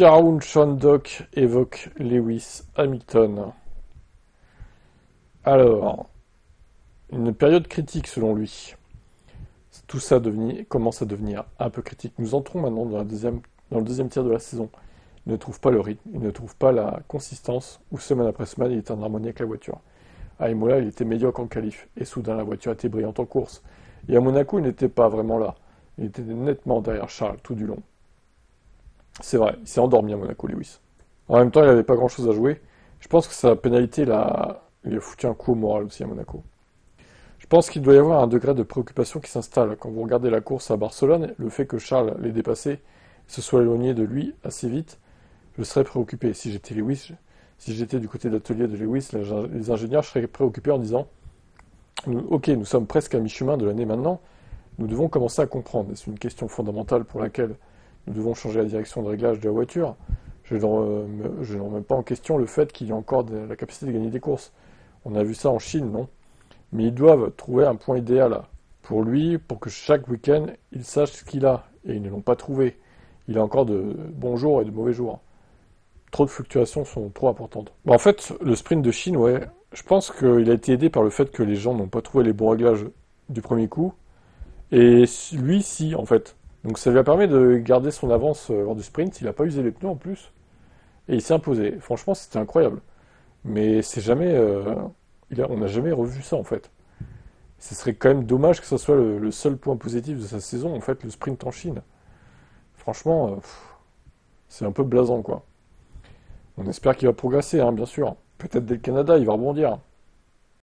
Karun Chandok évoque Lewis Hamilton. Alors, une période critique selon lui. Tout ça commence à devenir un peu critique. Nous entrons maintenant dans le deuxième tiers de la saison. Il ne trouve pas le rythme, il ne trouve pas la consistance, où semaine après semaine, il est en harmonie avec la voiture. À Imola, il était médiocre en qualif, et soudain la voiture était brillante en course. Et à Monaco, il n'était pas vraiment là. Il était nettement derrière Charles tout du long. C'est vrai, il s'est endormi à Monaco, Lewis. En même temps, il n'avait pas grand-chose à jouer. Je pense que sa pénalité lui a foutu un coup au moral aussi à Monaco. Je pense qu'il doit y avoir un degré de préoccupation qui s'installe. Quand vous regardez la course à Barcelone, le fait que Charles l'ait dépassé et se soit éloigné de lui assez vite, je serais préoccupé. Si j'étais Lewis, si j'étais du côté de l'atelier de Lewis, les ingénieurs seraient préoccupés en disant Ok, nous sommes presque à mi-chemin de l'année maintenant, nous devons commencer à comprendre. Et c'est une question fondamentale pour laquelle nous devons changer la direction de réglage de la voiture. Je ne remets pas en question le fait qu'il y ait encore la capacité de gagner des courses. On a vu ça en Chine, non? Mais ils doivent trouver un point idéal pour lui, pour que chaque week-end, il sache ce qu'il a. Et ils ne l'ont pas trouvé. Il a encore de bons jours et de mauvais jours. Trop de fluctuations sont trop importantes. En fait, le sprint de Chine, ouais, je pense qu'il a été aidé par le fait que les gens n'ont pas trouvé les bons réglages du premier coup. Et lui, si, en fait. Donc ça lui a permis de garder son avance lors du sprint. Il n'a pas usé les pneus en plus. Et il s'est imposé. Franchement, c'était incroyable. Mais c'est jamais... on n'a jamais revu ça, en fait. Ce serait quand même dommage que ce soit le seul point positif de sa saison, en fait, le sprint en Chine. Franchement, c'est un peu blasant, quoi. On espère qu'il va progresser, hein, bien sûr. Peut-être dès le Canada, il va rebondir.